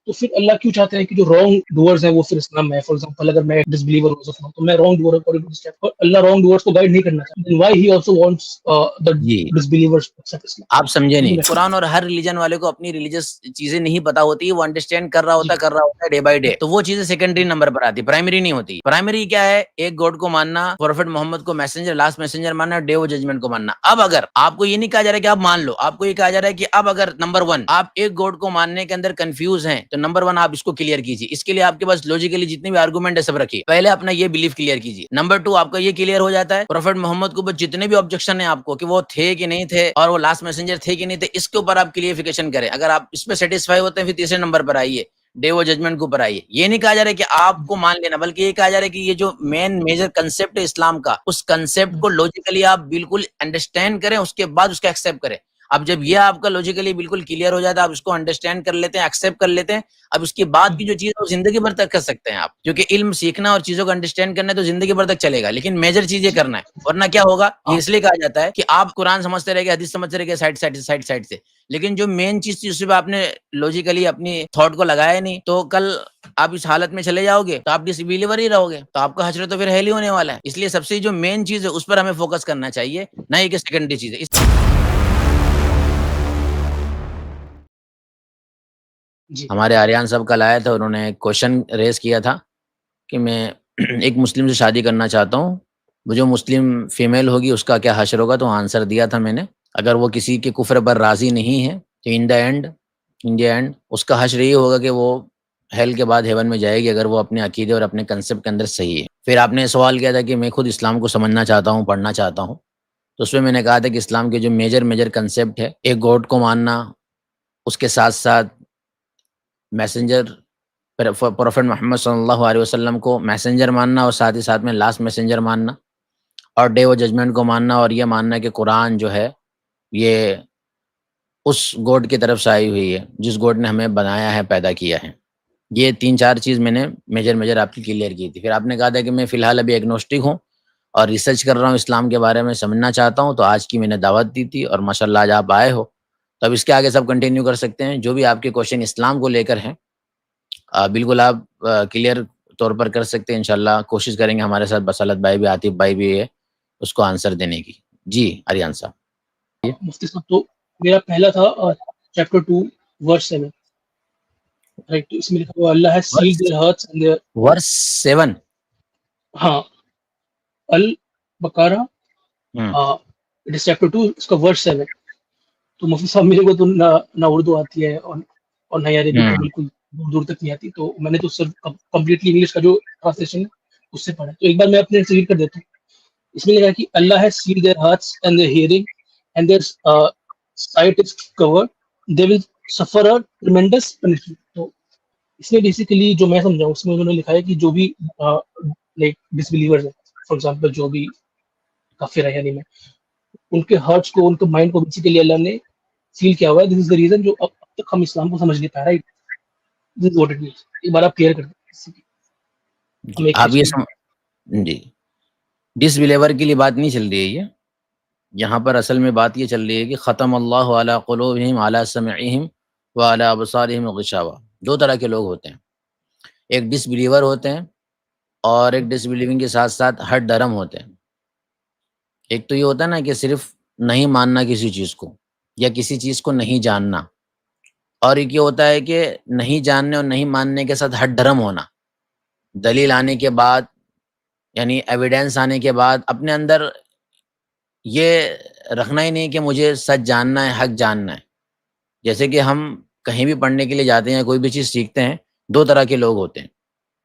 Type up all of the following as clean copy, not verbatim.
तो फिर अल्लाह क्यों चाहते हैं कि जो रॉन्ग डूअर्स हैं वो फिर इस्लाम में है? फॉर एग्जांपल अगर मैं डिसबिलीवर हो सकता हूं तो मैं wrong doer according to this chapter, Allah wrong doers को गाइड नहीं करना चाहता, then why he also wants the जी डिसबिलीवर्स टू एक्सेप्ट इस्लाम? आप समझे नहीं, कुरान और हर रिलीजन वाले को अपनी रिलीजियस चीजें नहीं पता होती, वो अंडरस्टैंड कर रहा है डे बाय डे, तो वो चीजें सेकेंडरी नंबर पर आती है, प्राइमरी नहीं होती। प्राइमरी क्या है? एक गॉड को मानना, प्रोफेट मोहम्मद को मैसेंजर, लास्ट मैसेंजर मानना, डे ऑफ जजमेंट को मानना। अब अगर आपको ये नहीं कहा जा रहा है कि आप मान लो, आपको ये कहा जा रहा है कि अब अगर नंबर 1 आप एक गॉड को मानने के अंदर कंफ्यूज हैं, तो नंबर 1 आप इसको क्लियर कीजिए। इसके लिए आपके पास लॉजिकली जितने भी आर्गुमेंट है सब रखिए, पहले अपना ये बिलीफ क्लियर कीजिए। नंबर 2 आपका ये क्लियर हो जाता है प्रोफेट मोहम्मद के ऊपर जितने भी ऑब्जेक्शन है आपको कि वो थे कि नहीं थे और वो लास्ट मैसेंजर थे कि नहीं थे, इसके ऊपर आप क्लियरिफिकेशन करें। अगर आप इस पे सेटिस्फाई होते हैं फिर तीसरे नंबर पर आइए, डे ऑफ जजमेंट के ऊपर आइए। ये नहीं कहा जा रहा है कि आपको मान लेना, बल्कि ये कहा जा रहा है कि ये जो मेन मेजर कंसेप्ट है इस्लाम का, उस कंसेप्ट को लॉजिकली आप बिल्कुल अंडरस्टैंड करें, उसके बाद उसका एक्सेप्ट करें। अब जब ये आपका लॉजिकली बिल्कुल क्लियर हो जाता है, आप इसको अंडरस्टैंड कर लेते हैं, एक्सेप्ट कर लेते हैं, अब उसके बाद की जो चीज है वो जिंदगी भर तक कर सकते हैं आप, क्योंकि इल्म सीखना और चीजों को अंडरस्टैंड करना है तो जिंदगी भर तक चलेगा, लेकिन मेजर चीजें करना है, वरना क्या होगा? ये इसलिए कहा जाता है कि आप कुरान समझते रह गए, हदीस समझते रह गए साइड से, लेकिन जो मेन चीज थी उस पर आपने लॉजिकली अपनी थॉट को लगाया नहीं, तो कल आप इस हालत में चले जाओगे तो आप डिसबिलीवर ही रहोगे, तो आपका हश्र तो फिर हेल ही होने वाला है। इसलिए सबसे जो मेन चीज है उस पर हमें फोकस करना चाहिए, ना ही कि सेकेंडरी चीज है। हमारे आर्यन साहब कल आए थे, उन्होंने क्वेश्चन रेज किया था कि मैं एक मुस्लिम से शादी करना चाहता हूँ, वो जो मुस्लिम फीमेल होगी उसका क्या हश्र होगा? तो आंसर दिया था मैंने, अगर वो किसी के कुफ्र पर राजी नहीं है तो इन द एंड उसका हश्र ये होगा कि वो हेल के बाद हेवन में जाएगी, अगर वो अपने अकीदे और अपने कंसेप्ट के अंदर सही है। फिर आपने सवाल किया था कि मैं खुद इस्लाम को समझना चाहता हूँ, पढ़ना चाहता हूँ, तो उसमें मैंने कहा था कि इस्लाम के जो मेजर कंसेप्ट है, एक गॉड को मानना, उसके साथ साथ मैसेंजर प्रोफेट मोहम्मद सल्लल्लाहु अलैहि वसल्लम को मैसेंजर मानना और साथ ही साथ में लास्ट मैसेंजर मानना, और डे ऑफ जजमेंट को मानना, और ये मानना कि कुरान जो है ये उस गॉड की तरफ से आई हुई है जिस गॉड ने हमें बनाया है, पैदा किया है। ये 3-4 चीज़ मैंने मेजर आपकी क्लियर की थी। फिर आपने कहा था कि मैं फ़िलहाल अभी एग्नोस्टिक हूँ और रिसर्च कर रहा हूँ, इस्लाम के बारे में समझना चाहता हूँ, तो आज की मैंने दावत दी थी और माशाल्लाह आज आप आए हो। तो अब इसके आगे सब कंटिन्यू कर सकते हैं, जो भी आपके क्वेश्चन इस्लाम को लेकर हैं, बिल्कुल आप क्लियर तौर पर कर सकते हैं। इंशाल्लाह कोशिश करेंगे, हमारे साथ बसालत भाई भी, आतिफ भाई भी है, उसको आंसर देने की। जी आर्यन साहब। मुफ्ती साहब, तो मेरा पहला था चैप्टर 2 वर्स 7, राइट? तो इसमें लिखा हुआ Allah has sealed their hearts and their, verse 7। हाँ, Al Baqarah, it is chapter 2, इसका वर्स 7। तो मुफ्ती साहब, मेरे को तो ना उर्दू आती है और ना अरबी तो बिल्कुल दूर दूर तक नहीं आती, तो मैंने तो सिर्फ कंप्लीटली इंग्लिश का जो ट्रांसलेशन है उससे पढ़ा। तो एक बार मैं अपने से रीड कर देता हूँ। इसमें लिखा है कि Allah has sealed their hearts and their hearing and their sight is covered, they will suffer a tremendous punishment. तो इसमें बेसिकली जो मैं समझा उसमें उन्होंने लिखा है कि जो भी लाइक डिसबिलीवर्स है, फॉर एग्जांपल जो भी काफिर है, यानी मैं, उनके हार्ट्स को, उनके माइंड को बेसिकली अल्लाह ने सील किया हुआ है। दिस इज द रीजन जो अब तक हम इस्लाम को समझ नहीं पा, right? This is what it means. एक बार आप क्लियर कर दें। आप ये जी, डिसबिलीवर के लिए बात नहीं चल रही है ये, यहाँ पर असल में बात ये चल रही है कि ख़तम अल्लाहु अला क़ुलूबिहिम अला समइहिम व अला अबसारिहिम ग़िशावा। 2 तरह के लोग होते हैं, एक डिसबिलीवर होते हैं और एक डिसबिलीविंग के साथ साथ हट डरम होते हैं। एक तो ये होता है ना कि सिर्फ नहीं मानना किसी चीज़ को या किसी चीज़ को नहीं जानना, और एक ये होता है कि नहीं जानने और नहीं मानने के साथ हट डरम होना। दलील आने के बाद, यानी एविडेंस आने के बाद अपने अंदर ये रखना ही नहीं कि मुझे सच जानना है, हक जानना है। जैसे कि हम कहीं भी पढ़ने के लिए जाते हैं, कोई भी चीज़ सीखते हैं, 2 तरह के लोग होते हैं।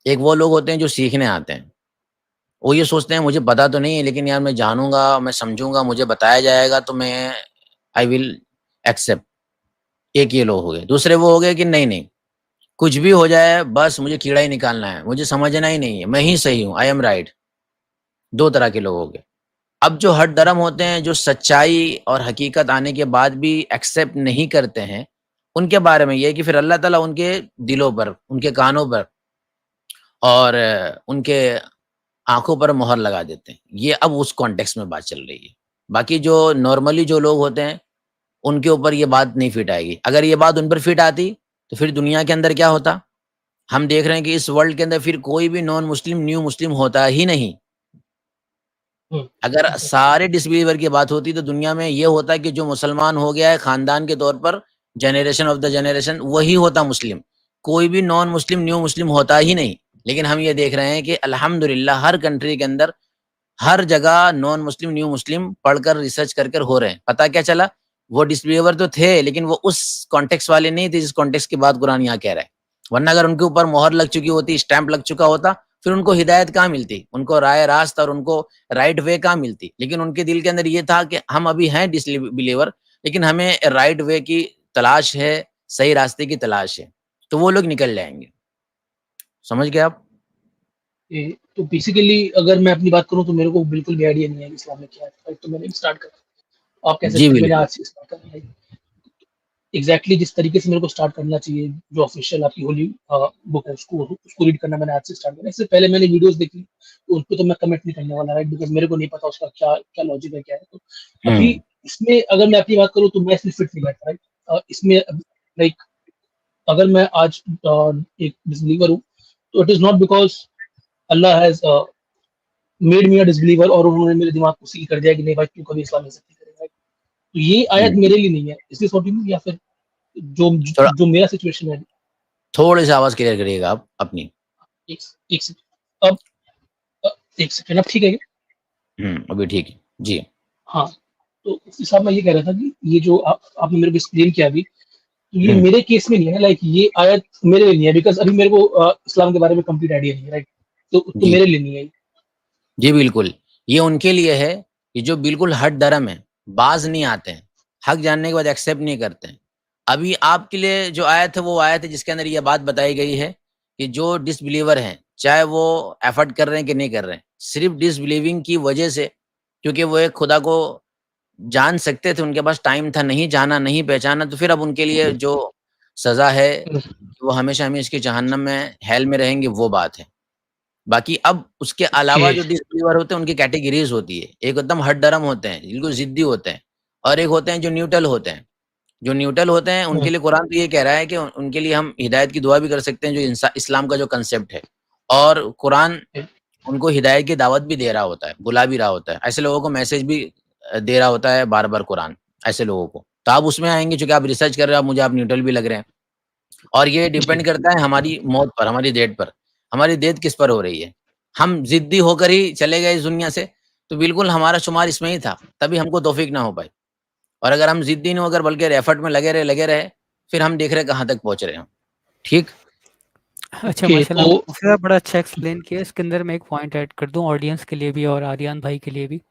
एक वो लोग होते हैं जो सीखने आते हैं। वो ये सोचते हैं मुझे पता तो नहीं है, लेकिन यार मैं जानूँगा, मैं समझूँगा, मुझे बताया जाएगा तो मैं आई विल एक्सेप्ट। एक ये लोग हो गए। दूसरे वो हो गए कि नहीं, कुछ भी हो जाए बस मुझे कीड़ा ही निकालना है, मुझे समझना ही नहीं है, मैं ही सही हूँ, आई एम राइट। 2 तरह के लोग हो गए। अब जो हट धर्म होते हैं, जो सच्चाई और हकीकत आने के बाद भी एक्सेप्ट नहीं करते हैं, उनके बारे में ये है कि फिर अल्लाह ताला उनके दिलों पर, उनके कानों पर और उनके आँखों पर मोहर लगा देते हैं। ये अब उस कॉन्टेक्स्ट में बात चल रही है। बाकी जो नॉर्मली जो लोग होते हैं, उनके ऊपर ये बात नहीं फिट आएगी। अगर ये बात उन पर फिट आती, तो फिर दुनिया के अंदर क्या होता? हम देख रहे हैं कि इस वर्ल्ड के अंदर फिर कोई भी नॉन मुस्लिम न्यू मुस्लिम होता ही नहीं। अगर एग्जैक्टली। सारे डिसबिलीवर की बात होती तो दुनिया में ये होता कि जो मुसलमान हो गया है खानदान के तौर पर, जनरेशन ऑफ द जनरेशन, वही होता मुस्लिम। कोई भी नॉन मुस्लिम न्यू मुस्लिम होता ही नहीं। लेकिन हम ये देख रहे हैं कि अल्हम्दुलिल्लाह हर कंट्री के अंदर हर जगह नॉन मुस्लिम न्यू मुस्लिम पढ़कर रिसर्च कर हो रहे हैं। पता क्या चला? वो डिसबिलीवर तो थे लेकिन वो उस कॉन्टेक्स्ट वाले नहीं थे जिस कॉन्टेक्स्ट की बात कुरान यहाँ कह रहा है। वरना अगर उनके ऊपर मोहर लग चुकी होती, स्टैंप लग चुका होता, फिर उनको हिदायत कहाँ मिलती, उनको राय रास्त और उनको राइट वे कहाँ मिलती। लेकिन उनके दिल के अंदर ये था कि हम अभी हैं डिसबिलीवर, लेकिन हमें राइट वे की तलाश है, सही रास्ते की तलाश है। तो वो लोग निकल जाएंगे। समझ गए आप? तो बेसिकली अगर मैं अपनी बात करूँ तो मेरे को बिल्कुल भी आइडिया नहीं है कि इस्लाम में क्या है, right? तो मैंने स्टार्ट करा, आप कह जी सकते हैं मैंने बिल्कुल। आज से स्टार्ट करना है एग्जैक्टली जिस तरीके से मेरे को स्टार्ट करना चाहिए। जो ऑफिशियल आपकी होली बुक है उसको रीड करना मैंने आज से स्टार्ट करा। इससे पहले मैंने वीडियोस देखी तो उस पर तो मैं कमेंट नहीं करने वाला, राइट, बिकॉज मेरे को नहीं पता उसका क्या क्या लॉजिक है, क्या है। तो अभी हम्म। इसमें अगर मैं अपनी बात करूँ तो मैं इसमें फिट नहीं बैठता, राइट। इसमें लाइक अगर मैं आज एक डिसबिलीवर हूँ तो it is not because Allah has made me a disbeliever और उन्होंने मेरे दिमाग को सील कर दिया कि नहीं भाई तू कभी इस्लाम में से नहीं करेगा। तो ये आयत हम्म। मेरे लिए नहीं है, इसलिए सॉरी, या फिर जो थोड़ा जो मेरा सिचुएशन है। थोड़ी सी आवाज क्लियर करिएगा आप अपनी। एक एक सेकंड अब, एक सेकंड अब ठीक है क्या? अभी ठीक है जी। हाँ, तो उस हिसाब में ये कह रहा था कि ये जो आपने मेरे को एक्सप्लेन किया अभी, तो ये हम्म। मेरे केस में नहीं है, लाइक ये आयत मेरे लिए नहीं है, बिकॉज अभी मेरे को इस्लाम के बारे में कंप्लीट आइडिया नहीं है, राइट। तो जी मेरे लिए नहीं है। जी बिल्कुल। ये उनके लिए है कि जो बिल्कुल हट धर्म है, बाज नहीं आते हैं, हक जानने के बाद एक्सेप्ट नहीं करते हैं। अभी आपके लिए जो आयत है वो आयत है जिसके अंदर ये बात बताई गई है कि जो डिसबिलीवर हैं, चाहे वो एफर्ट कर रहे हैं कि नहीं कर रहे हैं, सिर्फ डिसबिलीविंग की वजह से, क्योंकि वो एक खुदा को जान सकते थे, उनके पास टाइम था, नहीं जाना, नहीं पहचाना, तो फिर अब उनके लिए जो सज़ा है, वो हमेशा हमें इसके जहन्नम में, हेल में रहेंगे, वो बात है। बाकी अब उसके ओके। अलावा जो डिसबिलीवर होते हैं उनकी कैटेगरीज होती है। एक एकदम हठधर्म होते हैं, बिल्कुल ज़िद्दी होते हैं, और एक होते हैं जो न्यूट्रल होते हैं। जो न्यूट्रल होते हैं उनके लिए कुरान तो ये कह रहा है कि उनके लिए हम हिदायत की दुआ भी कर सकते हैं, जो इस्लाम का जो कंसेप्ट है। और कुरान उनको हिदायत की दावत भी दे रहा होता है, बुला भी रहा होता है। ऐसे लोगों को मैसेज भी दे रहा होता है बार-बार कुरान, ऐसे लोगों को। तो आप उसमें आएँगे चूँकि आप रिसर्च कर रहे हो, आप मुझे आप न्यूट्रल भी लग रहे हैं। और ये जी डिपेंड करता है हमारी मौत पर, हमारी डेथ पर। हमारी डेथ किस पर हो रही है? हम ज़िद्दी होकर ही चले गए इस दुनिया से, तो बिल्कुल हमारा शुमार इसमें ही था, तभी हमको तौफ़ीक ना हो पाई। और अगर हम ज़िद्दी नहीं होकर बल्कि एफर्ट में लगे रहे, फिर हम देख रहे हैं कहाँ तक पहुँच रहे हैं हम। ठीक? अच्छा ओके। माशाल्लाह, तो मुफ़ी साहब बड़ा अच्छा एक्सप्लेन किया। इसके अंदर मैं एक पॉइंट ऐड कर दूँ ऑडियंस के लिए भी और आर्यन भाई के लिए भी।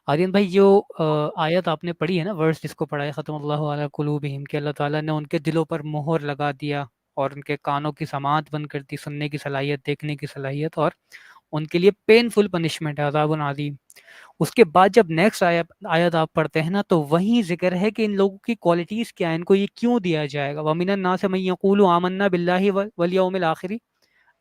आर्यन भाई, जो आयत आपने पढ़ी है ना, वर्स जिसको पढ़ा है, ख़तमल्लाहु अला कुलूबिहिम, कि अल्लाह ताला ने उनके दिलों पर मोहर लगा दिया और उनके कानों की समाअत बंद कर दी, सुनने की सलाहियत, देखने की सलाहियत, और उनके लिए पेनफुल पनिशमेंट है, अज़ाबुन अज़ीम। उसके बाद जब नेक्स्ट आयत आप पढ़ते हैं ना, तो वहीं ज़िक्र है कि इन लोगों की क्वालिटीज़ क्या है, इनको ये क्यों दिया जाएगा। व मिनन नास मन यक़ूलु आमन्ना बिल्लाहि वल यौमिल आखिर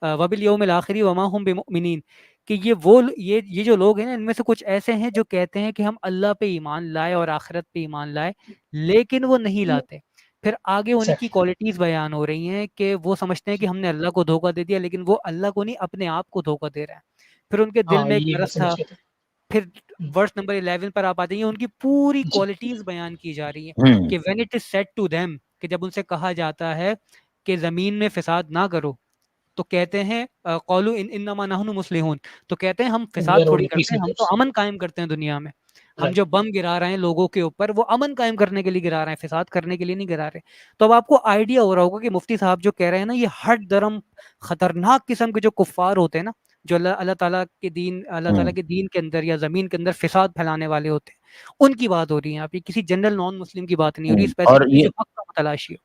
वबिल यौमिल आखिरी वमा हुम बिमुमिनीन, कि ये जो लोग हैं ना, इनमें से कुछ ऐसे हैं जो कहते हैं कि हम अल्लाह पे ईमान लाए और आखिरत पे ईमान लाए, लेकिन वो नहीं लाते। फिर आगे उनकी एग्जैक्टली। क्वालिटीज़ बयान हो रही हैं कि वो समझते हैं कि हमने अल्लाह को धोखा दे दिया, लेकिन वो अल्लाह को नहीं, अपने आप को धोखा दे रहे हैं। फिर उनके दिल हाँ, में एक ये मैं मरज़ समझ था। गया था। फिर हम्म, वर्स नंबर 11 पर आप आ जाइए, उनकी पूरी जी। क्वालिटीज़ बयान की जा रही हैं हुँ, कि when it is said to them, कि जब उनसे कहा जाता है कि ज़मीन में फ़साद ना करो, तो कहते हैं कौलू इन्नमा नहनु मुस्लिहून, तो कहते हैं हम वी फ़साद आर थोड़ी ओनली पीस करते हैं, हम तो मेकर्स। अमन कायम करते हैं दुनिया में। हम राइट। जो बम गिरा रहे हैं लोगों के ऊपर, वो अमन कायम करने के लिए गिरा रहे हैं, फ़साद करने के लिए नहीं गिरा रहे। तो अब आपको आइडिया हो रहा होगा कि मुफ्ती साहब जो कह रहे हैं ना, ये हर धर्म खतरनाक किस्म के जो कुफ़ार होते हैं ना, जो अल्लाह ताला हुँ। के दीन के अंदर या ज़मीन के अंदर फ़साद फैलाने वाले होते हैं, उनकी बात हो रही है यहाँ पे। किसी जनरल नॉन मुस्लिम की बात नहीं हो रही, और स्पेसिफिकली ये जो हक़ का मुतलाशी हो।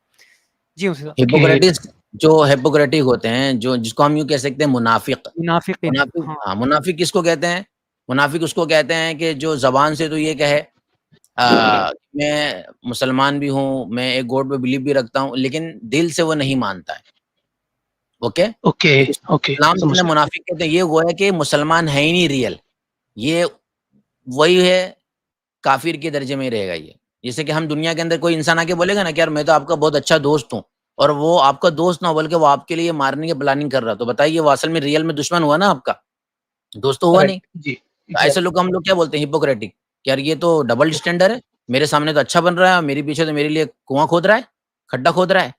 जी मुफ्ती साहब। ओके। हिपोक्रेटिस, जो हिपोक्रेटिक होते हैं, जो जिसको हम यूँ कह सकते हैं मुनाफ़िक। मुनाफ़िक़ीन, मुनाफ़िक, हाँ। हाँ, मुनाफ़िक किसको कहते हैं? मुनाफ़िक उसको कहते हैं कि जो ज़बान से तो ये कहे मैं मुसलमान भी हूँ, मैं एक गॉड पे बिलीव भी रखता हूँ, लेकिन दिल से वो नहीं मानता है। ओके? ओके। तो ओके, इस्लाम के समझ अंदर गया। मुनाफ़िक कहते हैं ये वो है कि मुसलमान है ही नहीं रियल। ये वही है, काफ़िर के दर्जे में ही रहेगा ये। जैसे कि हम दुनिया के अंदर कोई इंसान आके बोलेगा ना कि यार मैं तो आपका बहुत अच्छा दोस्त हूँ। और वो आपका दोस्त ना हो बल्कि वो आपके लिए मारने की प्लानिंग कर रहा, तो बताइए वो असल में रियल में दुश्मन हुआ ना आपका, दोस्त तो हुआ नहीं। करेक्ट जी, तो ऐसे एग्जैक्टली। लोग को हम लोग क्या बोलते हैं, हिपोक्रेटिक, कि यार ये तो डबल स्टैंडर्ड है, मेरे सामने तो अच्छा बन रहा है, मेरे पीछे तो मेरे लिए कुआं खोद रहा है, खड्डा खोद रहा है।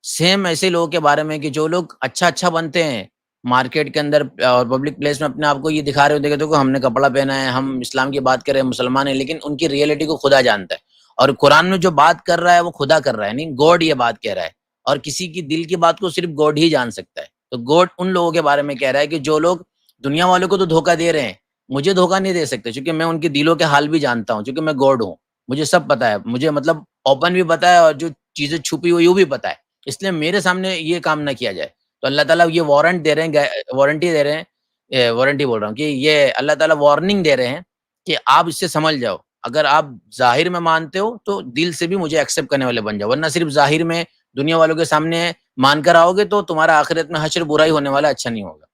सेम ऐसे लोगों के बारे में कि जो लोग अच्छा-अच्छा बनते हैं, मार्केट के अंदर और पब्लिक प्लेस में अपने आप को ये दिखा रहे होते हैं कि देखो हमने कपड़ा पहना है, हम इस्लाम की बात कर रहे हैं, मुसलमान हैं, लेकिन उनकी रियलिटी को खुदा जानता है। और कुरान में जो बात कर रहा है वो खुदा कर रहा है, नहीं गॉड ये बात कह रहा है। और किसी की दिल की बात को सिर्फ गॉड ही जान सकता है। तो गॉड उन लोगों के बारे में कह रहा है कि जो लोग दुनिया वालों को तो धोखा दे रहे हैं, मुझे धोखा नहीं दे सकते, क्योंकि मैं उनके दिलों के हाल भी जानता हूँ, क्योंकि मैं गॉड हूँ। मुझे सब पता है, मुझे मतलब ओपन भी पता है और जो चीज़ें छुपी हुई वो भी पता है। इसलिए मेरे सामने ये काम ना किया जाए। तो अल्लाह ताला ये वारंट दे रहे हैं, वारंटी दे रहे हैं, वारंटी बोल रहा हूँ कि ये अल्लाह ताला वार्निंग दे रहे हैं कि आप इससे संभल जाओ। अगर आप ज़ाहिर में मानते हो तो दिल से भी मुझे एक्सेप्ट करने वाले बन जाओ, वरना सिर्फ ज़ाहिर में दुनिया वालों के सामने मानकर आओगे तो तुम्हारा आखिरत में हश्र बुरा ही होने वाला है, अच्छा नहीं होगा।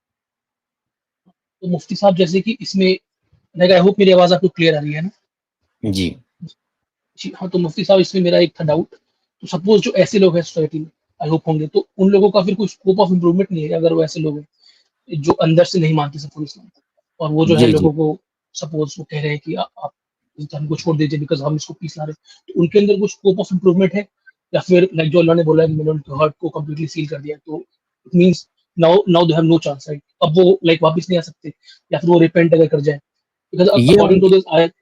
तो मुफ्ती साहब जैसे कि इसमें लाइक आई होप मेरी आवाज़ आपको क्लियर आ रही है ना? जी। जी हाँ, तो मुफ्ती साहब इसमें मेरा एक था डाउट। तो सपोज़ जो ऐसे लोग हैं सोसाइटी में, आई होप होंगे, तो उन लोगों का फिर कुछ स्कोप ऑफ इम्प्रूवमेंट नहीं है अगर वो ऐसे लोग हैं, जो अंदर से नहीं मानते सपोज़ इस्लाम को, और वो जो है जी, जी। लोगों को सपोज़ वो कह रहे हैं कि आप इस धर्म को छोड़ दीजिए बिकॉज़ हम इसको पीस ला रहे हैं। तो उनके अंदर कुछ स्कोप ऑफ इम्प्रूवमेंट है? या फिर लाइक जो अल्लाह ने बोला है मैंने उनके हार्ट को कंप्लीटली सील कर दिया है, तो it means now now they have no chance, right? अब वो लाइक वापस नहीं आ सकते, या फिर वो रिपेंट अगर कर जाएँ? बिकॉज़ ये अकॉर्डिंग टू उनकी दिस आयत।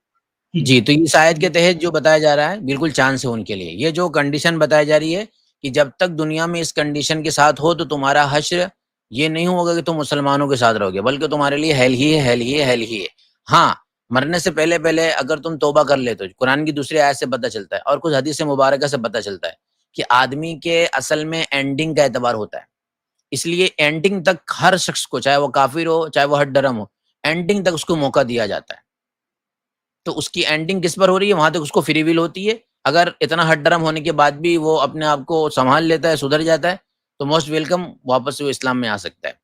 हुँ, जी, तो इस आयत के तहत जो बताया जा रहा है, बिल्कुल चांस है उनके लिए। ये जो कंडीशन बताई जा रही है कि जब तक दुनिया में इस कंडीशन के साथ हो, तो तुम्हारा हश्र ये नहीं होगा कि तुम मुसलमानों के साथ रहोगे, बल्कि तुम्हारे लिए हेल ही है, हेल ही है, हेल ही है। हाँ, मरने से पहले-पहले अगर तुम तौबा कर लेते हो, कुरान की दूसरी आयत से पता चलता है और कुछ हदीस मुबारका से पता चलता है कि आदमी के असल में एंडिंग का एतबार होता है। इसलिए एंडिंग तक हर शख्स को, चाहे वो काफ़िर हो, चाहे वो हठधर्म हो, एंडिंग तक उसको मौका दिया जाता है। तो उसकी एंडिंग किस पर हो रही है, वहाँ तक उसको फ्री विल होती है। अगर इतना हठधर्म होने के बाद भी वो अपने आप को सँभाल लेता है, सुधर जाता है, तो मोस्ट वेलकम, वापस से वो इस्लाम में आ सकता है।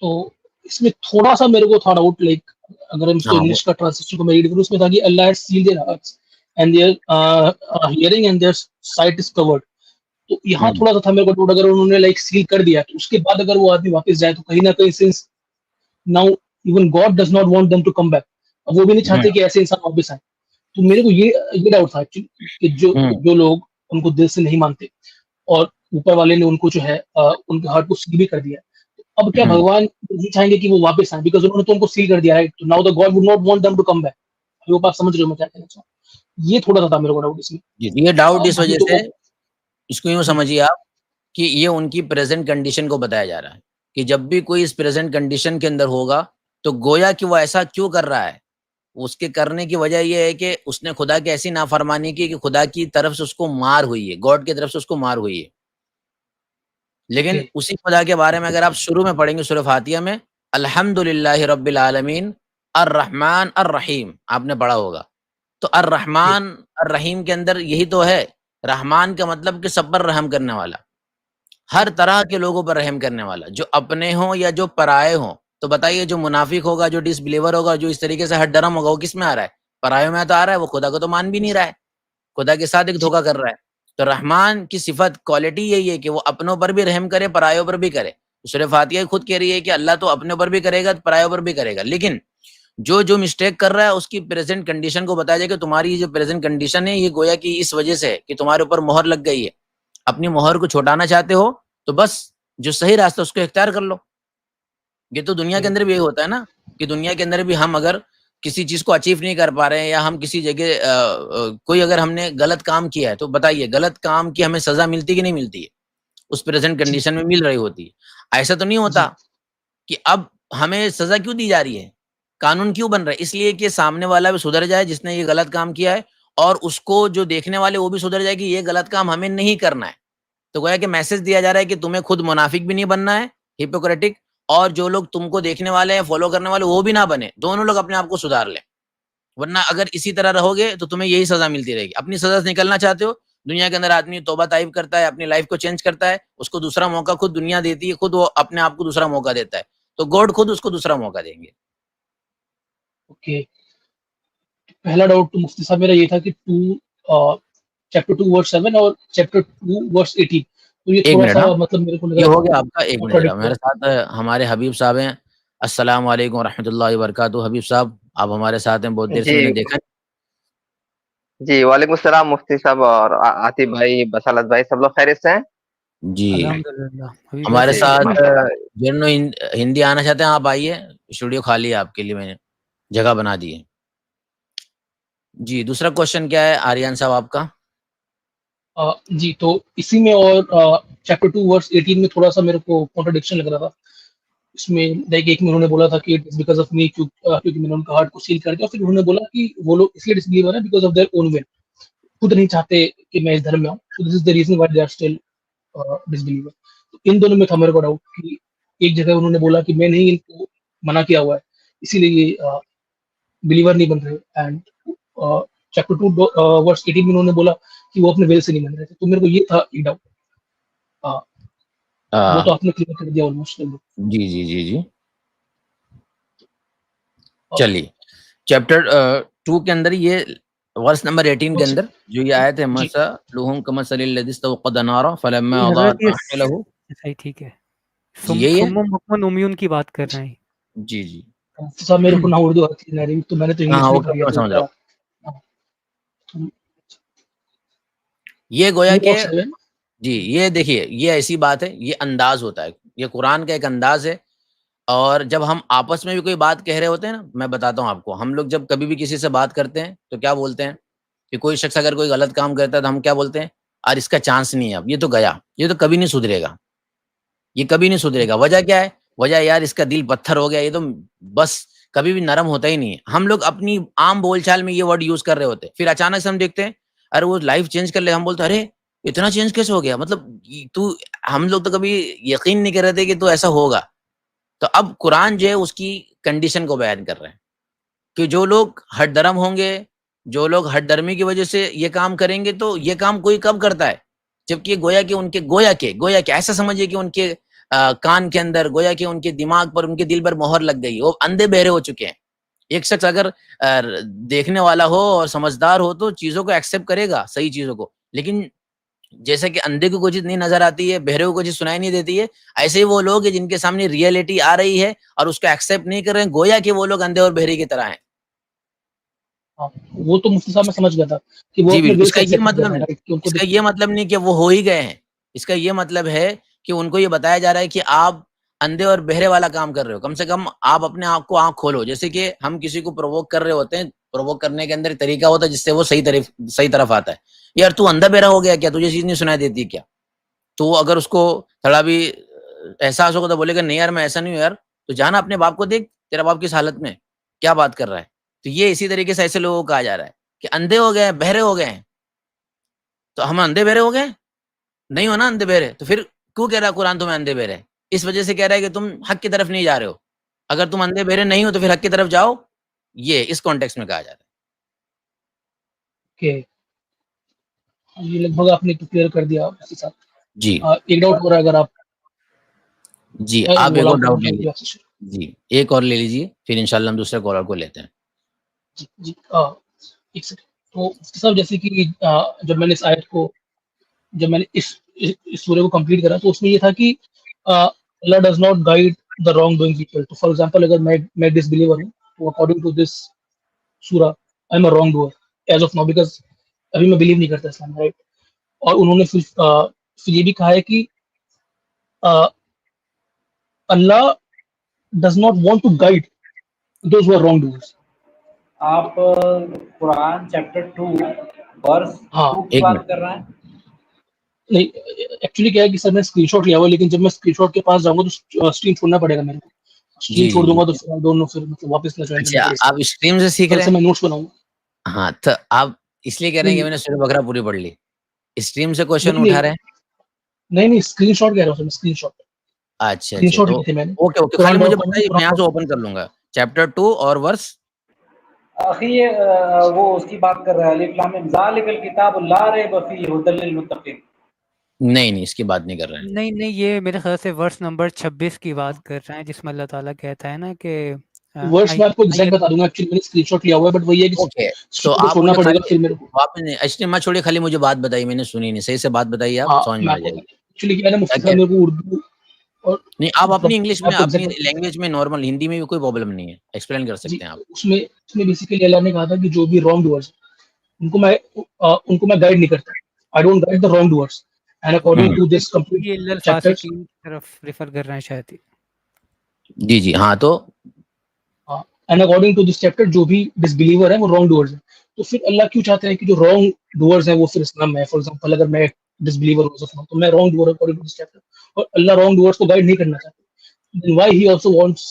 तो इसमें थोड़ा-सा मेरे को था डाउट, लाइक अगर हम इसको हाँ, वो इंग्लिश का ट्रांसलेशन को मैं रीड करूँ, उसमें था कि Allah has sealed their hearts and their hearing and their sight is covered. तो यहाँ हुँ, थोड़ा-सा था मेरे को डाउट, अगर उन्होंने लाइक सील कर दिया, तो उसके बाद अगर वो आदमी वापस जाए, तो कहीं न कहीं since now even God does not want them to come back, अब वो भी नहीं हुँ, चाहते कि ऐसे इंसान वापस आए। तो मेरे को ये डाउट था एक्चुअली कि जो हुँ, जो लोग उनको दिल से नहीं मानते, और ऊपर वाले ने उनको जो है उनके हार्ट को सील भी कर दिया है। तो अब क्या हुँ। भगवान नहीं चाहेंगे कि वो वापस आएँ, बिकॉज़ उन्होंने तो उनको सील कर दिया है, तो now the God would not want them to come back. I hope आप समझ रहे हो मैं क्या कहना चाह रहा हूँ। ये थोड़ा-सा था मेरे को डाउट इसमें। जी, ये डाउट इस बाकी वजह तो से, इसको यूँ हुँ, समझिए आप कि ये उनकी प्रेज़ेंट कंडीशन को बताया जा रहा है, कि जब भी कोई इस प्रेज़ेंट कंडीशन के अंदर होगा, तो गोया कि वो ऐसा क्यों कर रहा है? उसके करने की वजह ये है कि उसने खुदा की ऐसी नाफ़रमानी की कि खुदा की तरफ से उसको मार हुई है, गॉड की तरफ से उसको मार हुई है। ओके, लेकिन उसी खुदा के बारे में अगर आप शुरू में पढ़ेंगे सूरह फातिहा में, अल्हम्दुलिल्लाहि रब्बिल आलमीन, अर्रहमान अर्रहीम, आपने पढ़ा होगा। तो ओके, अर्रहमान अर्रहीम के अंदर यही तो है, रहमान का मतलब कि सब पर रहम करने वाला, हर तरह के लोगों पर रहम करने वाला, जो अपने हों या जो पराए हों। तो बताइए जो मुनाफिक होगा, जो डिसबिलीवर होगा, जो इस तरीके से हठधर्म होगा, वो किस में आ रहा है? परायों में तो आ रहा है, वो खुदा को तो मान भी नहीं रहा है। खुदा के साथ एक जी, धोखा कर रहा है। तो रहमान की सिफ़त क्वालिटी यही है कि वो अपनों पर भी रहम करे, परायों पर भी करे। सूरह फातिहा खुद कह रही है कि अल्लाह तो अपने ऊपर भी करेगा, परायों पर भी करेगा। लेकिन जो मिस्टेक कर रहा है उसकी प्रेज़ेंट कंडीशन को बताया जाए कि तुम्हारी जो प्रेज़ेंट कंडीशन है ये गोया कि इस वज़ह से है कि तुम्हारे ऊपर मोहर लग गई है। अपनी मोहर को छुटाना चाहते हो तो बस जो सही रास्ता है उसको इख्तियार कर लो। ये तो दुनिया के ओके, अंदर भी यही होता है ना, कि दुनिया के अंदर भी हम अगर किसी चीज़ को अचीव नहीं कर पा रहे हैं या हम किसी जगह कोई अगर हमने गलत काम किया है, तो बताइए गलत काम की हमें सज़ा मिलती है कि नहीं मिलती है? उस प्रेज़ेंट जी, कंडीशन में मिल रही होती है। ऐसा तो नहीं होता जी, कि अब हमें सज़ा क्यों दी जा रही है? कानून क्यों बन रहा है? इसलिए कि सामने वाला भी सुधर जाए जिसने ये गलत काम किया है, और उसको जो देखने वाले वो भी सुधर जाए कि ये गलत काम हमें नहीं करना है। तो गोया कि मैसेज दिया जा रहा है कि तुम्हें खुद मुनाफिक भी नहीं बनना है, हिपोक्रेटिक, और जो लोग तुमको देखने वाले हैं, फॉलो करने वाले वो भी ना बने। दोनों लोग अपने आप को सुधार लें। वरना अगर इसी तरह रहोगे तो तुम्हें यही सज़ा मिलती रहेगी। अपनी सज़ा से निकलना चाहते हो, दुनिया के अंदर आदमी तौबा ताइब करता है, अपनी लाइफ़ को चेंज करता है, उसको दूसरा मौका खुद दुनिया देती है, खुद वो अपने आप को दूसरा मौका देता है। तो गॉड खुद उसको दूसरा मौका देंगे। ओके। पहला डाउट तो मुफ्ती साहब मेरा ये था कि अ, चैप्टर 2 वर्स 7 और चैप्टर 2 वर्स 18। तो ये एक थोड़ा मिनट, सा हाँ, मतलब मेरे को लग ये रहा हो था गया कि आपका। एक मिनट जरा, कॉन्ट्राडिक्ट मेरे है। साथ हमारे हबीब साहब हैं। अस्सलाम वालेकुम रहमतुल्लाहि वबरकातुहू। हबीब साहब, आप हमारे साथ हैं, बहुत देर से जी, मैंने देखा जी, वालेकुम सलाम मुफ्ती साहब और आतिफ भाई, बसालत भाई, सब लोग खैरियत से हैं? जी। अल्हम्दुलिल्लाह हबीब भाई हमारे से जी, साथ माशाल्लाह। जिन्होंने हिंदी आना चाहते हैं, आप आइए, स्टूडियो खाली है आपके लिए, मैंने जगह बना दी है। जी, दूसरा क्वेश्चन क्या है आर्यन साहब आपका? जी, तो इसी में और चैप्टर 2 वर्स 18 में थोड़ा-सा मेरे को कॉन्ट्रडिक्शन लग रहा था। इसमें लाइक एक में उन्होंने बोला था कि it is because of me, क्योंकि मैंने उनका हार्ट को सील कर दिया, और फिर उन्होंने बोला कि वो लोग इसलिए डिसबिलीवर हैं because of their own will. खुद नहीं चाहते कि मैं इस धर्म में आऊँ, so this is the reason why they are still disbeliever. तो इन दोनों में था मेरे को डाउट कि एक जगह उन्होंने बोला कि मैंने ही इनको मना किया हुआ है, इसीलिए ये बिलीवर नहीं बन रहे, एंड चैप्टर 2 वर्स 18 में उन्होंने बोला कि वो अपने विल से नहीं बन रहे थे। तो मेरे को ये था एक डाउट। वो तो आपने क्लियर कर दिया ऑलमोस्ट लगभग। जी, जी, जी, जी। अ, चलिए, चैप्टर 2 के अंदर ये वर्स नंबर 18 के अंदर जो ये आयत है, जी। मसलुहुम कमसलिल लज़ी इस्तवक़द नारा फलम्मा ये अज़ाअत हज़रत ये मा हमिलहू। सही ठीक है। यही है? सुम्मुन बुक्मुन उम्युन की बात कर रहे हैं। जी, जी। साहब मेरे को ना उर्दू आती है ना अरबी, तो मैंने तो हाँ, इंग्लिश हाँ, में ओके, पढ़ी है, मैं तो समझ रहा हूँ। हाँ, ये गोया 2 के और 7। जी, ये देखिए, ये ऐसी बात है, ये अंदाज़ होता है। ये कुरान का एक अंदाज़ है, और जब हम आपस में भी कोई बात कह रहे होते हैं ना, मैं बताता हूँ आपको, हम लोग जब कभी भी किसी से बात करते हैं, तो क्या बोलते हैं कि कोई शख्स अगर कोई गलत काम करता है, तो हम क्या बोलते हैं? यार इसका चांस नहीं है अब, ये तो गया, ये तो कभी नहीं सुधरेगा, ये कभी नहीं सुधरेगा। वजह क्या है? वजह यार इसका दिल पत्थर हो गया, ये तो बस कभी भी नरम होता ही नहीं है। हम लोग अपनी आम बोलचाल में ये वर्ड यूज़ कर रहे होते हैं। फिर अचानक से हम देखते हैं, अरे वो लाइफ़ चेंज कर ले, हम बोलते हैं, "अरे! इतना चेंज कैसे हो गया?" मतलब इ तू हम लोग तो कभी यकीन नहीं कर रहे थे कि तू ऐसा होगा। तो अब कुरान जो है उसकी कंडीशन को बयान कर रहे हैं कि जो लोग हठधर्म होंगे, जो लोग हठधर्मी की वजह से ये काम करेंगे, तो ये काम कोई कब करता है? जबकि गोया के ऐसा समझिए कि उनके कान के अंदर, गोया कि उनके दिमाग पर, उनके दिल पर मोहर लग गई, वो अंधे-बहरे हो चुके हैं। एक शख्स अगर देखने वाला हो और समझदार हो तो चीज़ों को एक्सेप्ट करेगा, सही चीज़ों को। लेकिन जैसे कि अंधे को कोई चीज़ नहीं नज़र आती है, बहरे को कोई चीज़ सुनाई नहीं देती है, ऐसे ही वो लोग हैं जिनके सामने रियलिटी आ रही है और उसको एक्सेप्ट नहीं कर रहे हैं, गोया कि वो लोग अंधे और बहरे की तरह हैं। हाँ, वो तो मुफ्ती साहब मैं समझ गया था कि वो जी, अपने बिल्कुल। विल से एक्सेप्ट नहीं कर रहे हैं, राइट? कि उनको इसका ये मतलब नहीं कि वो हो ही गए हैं। इसका ये मतलब है कि उनको ये बताया जा रहा है कि आप अंधे और बहरे वाला काम कर रहे हो। कम से कम आप अपने आप को आँख खोलो। जैसे कि हम किसी को प्रोवोक कर रहे होते हैं, प्रोवोक करने के अंदर एक तरीका होता है जिससे वो सही तरफ आता है। यार तू अंधा-बहरा हो गया क्या? तुझे चीज़ नहीं सुनाई देती क्या? तो अगर उसको थोड़ा भी एहसास होगा तो बोलेगा नहीं यार मैं ऐसा नहीं हूँ यार। तो जा ना अपने बाप को देख, तेरा बाप किस हालत में है? क्या बात कर रहा है? तो ये इसी तरीके से ऐसे लोगों को कहा जा रहा है कि अंधे हो गए हैं, बहरे हो गए हैं। तो हम अंधे-बहरे हो गए? नहीं हो ना अंधे-बहरे, तो फिर क्यों कह रहा है कुरान तुम्हें अंधे-बहरे? इस वजह से कह रहा है कि तुम हक की तरफ नहीं जा रहे हो। अगर तुम अंधे-बहरे नहीं हो तो फिर हक की तरफ जाओ। ये इस कॉन्टेक्स्ट में कहा जा रहा है। के ये लगभग आपने तो क्लियर कर दिया आपके साथ। जी, एक डाउट हो रहा है अगर आप जी, है आप वो एक अलाउ और करना डाउट ले चाहें तो लीजिए। आपसे शेयर। जी, एक और ले लीजिए, फिर इंशाअल्लाह हम दूसरे कॉलर को लेते हैं। जी, एक सेकंड। तो मुफ्ती साहब जैसे कि जब मैंने इस आयत को जब मैंने इस सूरह को कंप्लीट करा तो उसमें ये था कि Allah does not guide the wrong doing people. तो फॉर एग्जांपल अगर मैं डिसबिलीवर हूँ, तो अकॉर्डिंग टू दिस सूरा I am a wrong doer as of now, because अभी मैं बिलीव नहीं करता इस्लाम में, राइट? और उन्होंने फिर ये भी कहा है कि अ, Allah does not want to guide those who are wrong doers. आप कुरान चैप्टर 2 वर्स हाँ, 2 की एक बात मिनट। कर रहे हैं? नहीं, एक्चुअली क्या है कि सर मैं स्क्रीनशॉट लिया हुआ है, लेकिन जब मैं स्क्रीनशॉट के पास जाऊँगा तो स्ट्रीम छोड़ना पड़ेगा मेरे को। स्ट्रीम जी, जी, छोड़ जी, दूँगा तो जी। फिर आई डोंट नो, फिर मतलब वापस ना जॉइन करना अच्छा, पड़े आप इसलिए। स्ट्रीम से सीख कल रहे से हैं? मैं नोट्स बनाऊँगा। हाँ, तो आप इसलिए कह रहे हैं कि नहीं, मैंने सूरह बकरा पूरी पढ़ ली। स्ट्रीम से क्वेश्चन नहीं, उठा नहीं, रहे हैं? नहीं, नहीं, स्क्रीनशॉट कह रहा हूँ सर मैं, स्क्रीनशॉट। अच्छा, अच्छा, स्क्रीनशॉट तो लिए थे मैंने। ओके, ओके, खाली कुरान मुझे डॉट कॉम में बताइए, मैं कुरान यहाँ से डॉट ओपन कर लूँगा। चैप्टर 2 और वर्स आखिर ये वो उसकी बात कर रहा है, अलिफ लाम मीम ज़ालिकल किताबु ला रैब फीहि हुदल लिल मुत्तकीन। नहीं, इसकी बात नहीं कर रहे हैं। नहीं, ये मेरे ख़्याल से वर्स नंबर 26 की बात कर रहे हैं, जिसमें अल्लाह ताला कहता है ना कि वर्ड्स मैं आपको एग्जैक्ट बता दूंगा, एक्चुअली मैंने स्क्रीनशॉट लिया हुआ है, बट वही है कि ओके, तो स्टोरी को आप छोड़ना मुझे पड़ेगा खाली फिर मेरे को। आपने इस्तेमाल छोड़िए, खाली मुझे बात बताइए, मैंने सुनी नहीं सही से, बात बताइए आप, हाँ, समझ में मैं आ आपको जाएगी। एक्चुअली क्या है ना, मुफ्ती क्या साहब कह मेरे को उर्दू और नहीं, आप अपनी मतलब इंग्लिश मैं में, आपको अपनी एग्जैक्ट लैंग्वेज में, नॉर्मल हिंदी में भी कोई प्रॉब्लम नहीं है, एक्सप्लेन कर जी, सकते हैं आप। उसमें उसमें बेसिकली अल्लाह ने कहा था कि जो भी रॉन्ग डूअर्स उनको मैं गाइड नहीं करता। I don't guide the wrong doers, and according to this complete ये इल्लल चैप्टर्स, फासिकीन की तरफ रेफर कर रहे हैं शायद। जी जी हाँ, तो and according to this chapter जो भी डिसबिलीवर है वो रॉन्ग डूअर्स है। तो फिर अल्लाह क्यों चाहते हैं कि जो रॉन्ग डूअर्स हैं वो फिर इस्लाम में है? फॉर एग्जांपल अगर मैं डिसबिलीवर हो सकता हूं तो मैं wrong doer according to this chapter, और अल्लाह रॉन्ग डूअर्स को गाइड नहीं करना चाहते, then why he also wants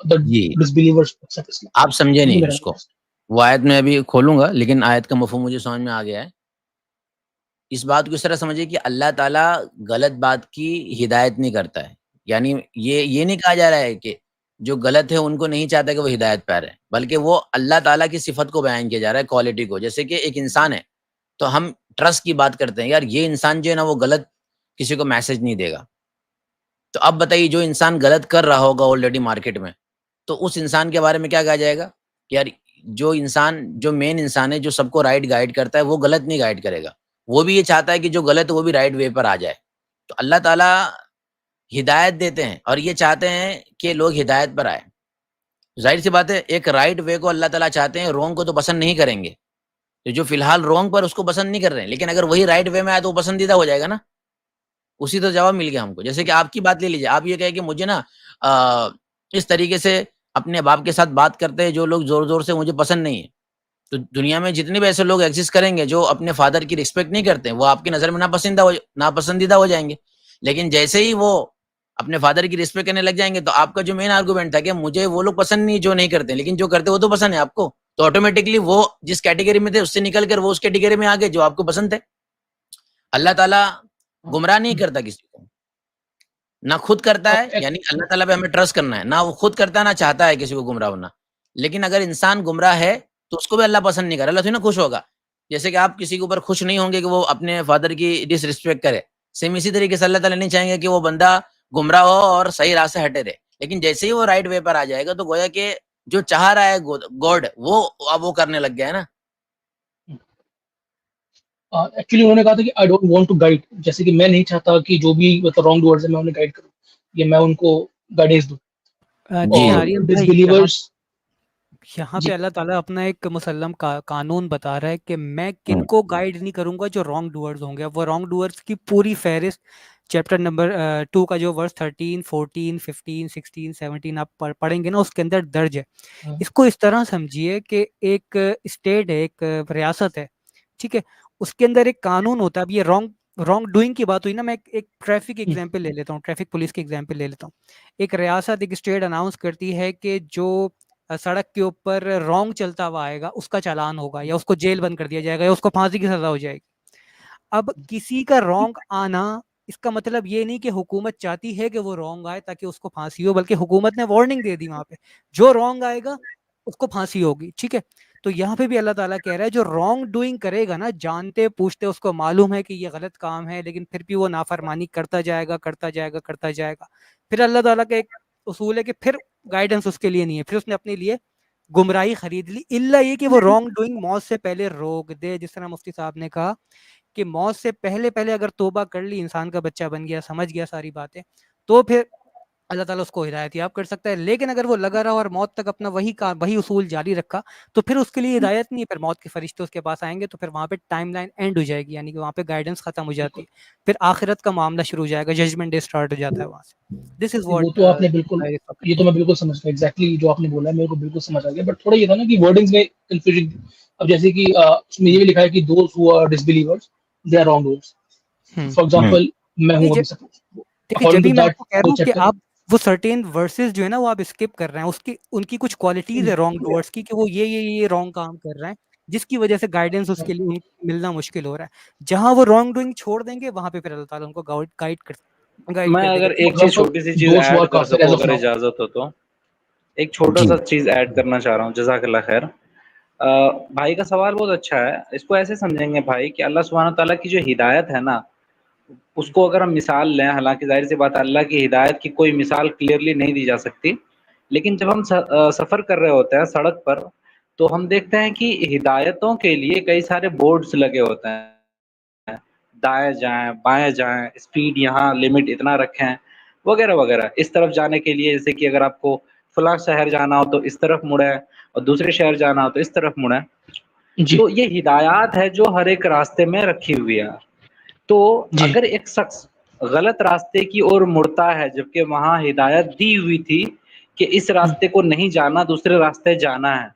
the ji disbelievers to accept Islam? आप समझे ये नहीं मेरा उसको, understanding। वो आयत में अभी खोलूंगा, लेकिन आयत का मफहूम मुझे समझ में आ गया है। इस बात को इस तरह समझिए कि अल्लाह ताला गलत बात की हिदायत नहीं करता है, यानी ये नहीं कहा जा रहा है कि जो गलत है उनको नहीं चाहता कि वो हिदायत पे आ रहे हैं, बल्कि वो अल्लाह ताला की सिफत को बयान किया जा रहा है, क्वालिटी को। जैसे कि एक इंसान है, तो हम ट्रस्ट की बात करते हैं, यार ये इंसान जो है ना वो गलत किसी को मैसेज नहीं देगा। तो अब बताइए, जो इंसान गलत कर रहा होगा ऑलरेडी मार्केट में, तो उस इंसान के बारे में क्या कहा जाएगा कि यार जो इंसान, जो मेन इंसान है, जो सबको राइट गाइड करता है, वो गलत नहीं गाइड करेगा। वो भी ये चाहता है कि जो गलत है वो भी राइट वे पर आ जाए। तो अल्लाह ताला हिदायत देते हैं और ये चाहते हैं कि लोग हिदायत पर आए। ज़ाहिर सी बात है, एक राइट वे को अल्लाह ताला चाहते हैं, रॉन्ग को तो पसंद नहीं करेंगे। तो जो फिलहाल रॉन्ग पर उसको पसंद नहीं कर रहे हैं, लेकिन अगर वही राइट वे में आए तो वो पसंदीदा हो जाएगा ना। उसी तो जवाब मिल गया हमको। जैसे कि आपकी बात ले लीजिए, आप ये कहें कि मुझे ना इस तरीके से अपने बाप के साथ बात करते हैं जो लोग ज़ोर-ज़ोर से, मुझे पसंद नहीं है। तो दुनिया में जितने भी ऐसे लोग एग्ज़िस्ट करेंगे जो अपने फादर की रिस्पेक्ट नहीं करते हैं, वो आपकी नज़र में नापसंदीदा हो जाएँगे। लेकिन जैसे ही वो अपने फादर की रिस्पेक्ट करने लग जाएँगे, तो आपका जो मेन आर्गुमेंट था कि मुझे वो लोग पसंद नहीं जो नहीं करते, लेकिन जो करते हैं वो तो पसंद है आपको। तो ऑटोमैटिकली वो जिस कैटेगरी में थे उससे निकल कर वो उस कैटेगरी में आ गए जो आपको पसंद थे। अल्लाह ताला गुमराह नहीं करता किसी को। ना खुद करता है, अब यानी अल्लाह ताला पे हमें ट्रस्ट करना है, ना वो खुद करता है, ना चाहता है किसी को गुमराह होना। लेकिन अगर इंसान गुमराह है, तो उसको भी अल्लाह पसंद नहीं कर रहा, अल्लाह थोड़ी ना खुश होगा। जैसे कि आप किसी के ऊपर खुश नहीं होंगे कि वो अपने फादर की डिसरिस्पेक्ट करे, सेम इसी तरीके से अल्लाह ताला नहीं चाहेंगे कि वो बंदा गुमराह हो और सही राह से हटे रहे। लेकिन जैसे ही वो राइट वे पर आ जाएगा, तो गोया कि जो चाह रहा है गॉड, वो अब वो करने लग गया है ना। एक्चुअली उन्होंने कहा था कि I don't want to guide, जैसे कि मैं नहीं चाहता कि जो भी मतलब रॉन्ग डूअर्स है मैं उन्हें गाइड करूं या मैं उनको गाइडेंस दूं। जी जी। और आर्यन भाई, डिसबिलीवर्स यहाँ पे जी अल्लाह ताला अपना एक मुसल्लम कानून बता रहा है कि मैं हुँ, किनको गाइड नहीं करूंगा जो रॉन्ग डूअर्स होंगे। अब वो रॉन्ग डूअर्स की पूरी फहरिस्त चैप्टर नंबर 2 का जो वर्स 13, 14, 15, 16, 17 आप पढ़ेंगे ना, उसके अंदर दर्ज है। इसको इस तरह समझिए कि एक स्टेट है, एक रियासत है, ठीक है, उसके अंदर एक कानून होता है। अब ये रॉन्ग रॉन्ग डूइंग की बात हुई ना, मैं एक ट्रैफिक एग्जाम्पल ले लेता हूँ, ट्रैफिक पुलिस की एग्जाम्पल ले लेता हूँ। एक रियासत, एक स्टेट अनाउंस करती है कि जो सड़क के ऊपर रॉन्ग चलता हुआ आएगा उसका चालान होगा, या उसको जेल बंद कर दिया जाएगा, या उसको फांसी की सजा हो जाएगी। अब किसी का रॉन्ग आना, इसका मतलब ये नहीं कि हुकूमत चाहती है कि वो रॉन्ग आए ताकि उसको फांसी हो, बल्कि हुकूमत ने वार्निंग दे दी वहां पे, जो रॉन्ग आएगा उसको फांसी होगी, ठीक है। तो यहाँ पे भी अल्लाह ताला कह रहा है जो रॉन्ग डूइंग करेगा ना, जानते पूछते उसको मालूम है कि ये गलत काम है, लेकिन फिर भी वो नाफरमानी करता जाएगा, करता जाएगा, करता जाएगा, फिर अल्लाह ताला का एक उसूल है कि फिर गाइडेंस उसके लिए नहीं है, फिर उसने अपने लिए गुमराही खरीद ली। इल्ला ये कि वो रॉन्ग डूइंग मौत से पहले रोक दे, जिस तरह मुफ्ती साहब ने कहा कि मौत से पहले पहले अगर तौबा कर ली, इंसान का बच्चा बन गया, समझ गया सारी बातें, तो फिर अल्लाह ताला उसको हिदायत याब कर सकता है। लेकिन अगर वो लगा रहा और मौत तक अपना वही उसूल जारी रखा, तो फिर उसके लिए हिदायत नहीं है। फिर मौत के फरिश्ते उसके पास आएंगे, तो फिर वहाँ पे टाइमलाइन एंड हो जाएगी, यानी कि वहाँ पे गाइडेंस खत्म हो जाती है, फिर आखिरत का मामला शुरू हो जाएगा, जजमेंट डे स्टार्ट हो जाता है वहाँ से। दिस इज वो व्हाट तो आपने बिल्कुल, ये तो मैं बिल्कुल समझ गया, एग्जैक्टली जो आपने बोला है मेरे को बिल्कुल समझ आ गया, बट थोड़ा ये था ना कि वर्डिंग्स में कंफ्यूजन। अब जैसे कि उसमें ये भी लिखा है कि those who are disbelievers they are wrong doers. For um, example मैं हूं अभी, सपोज देखिए, अकॉर्डिंग जब टू भी मैं दैट आपको कह रहा होल हूँ कि चैप्टर। आप वो सर्टेन वर्सेस जो है ना वो आप स्किप कर रहे हैं, उसकी उनकी कुछ क्वालिटीज है रॉन्ग डूअर्स की, कि वो ये रॉन्ग काम कर रहे हैं, जिसकी वजह से गाइडेंस उसके लिए उनको मिलना मुश्किल हो रहा है। जहां वो रॉन्ग डूइंग छोड़ देंगे, वहां पे फिर अल्लाह ताला उनको गाइड मैं कर देगा। अगर फॉर एक चीज एग्जांपल छोटी सी चीज दोज हु ऐड आर कर काफिर एज सकूं ऑफ अगर नाउ। इजाजत हो तो, एक छोटा जी। सा चीज ऐड करना चाह रहा हूँ। जज़ाकल्लाह खैर। भाई का सवाल बहुत अच्छा है। इसको ऐसे समझेंगे भाई कि अल्लाह सुब्हानहू तआला की जो हिदायत है ना, उसको अगर हम मिसाल लें, हालांकि जाहिर सी बात है अल्लाह की हिदायत की कोई मिसाल क्लियरली नहीं दी जा सकती, लेकिन जब हम सफ़र कर रहे होते हैं सड़क पर, तो हम देखते हैं कि हिदायतों के लिए कई सारे बोर्ड्स लगे होते हैं। दाएँ जाएँ, बाएँ जाएँ, स्पीड यहाँ लिमिट इतना रखें, वगैरह-वगैरह। इस तरफ जाने के लिए जैसे कि अगर आपको फलाँ शहर जाना हो तो इस तरफ मुड़ें और दूसरे शहर जाना हो तो इस तरफ मुड़ें। जी, तो ये हिदायत है जो हर एक रास्ते में रखी हुई है। तो जी, अगर एक शख्स गलत रास्ते की ओर मुड़ता है जबकि वहाँ हिदायत दी हुई थी कि इस हुँ, रास्ते को नहीं जाना, दूसरे रास्ते जाना है।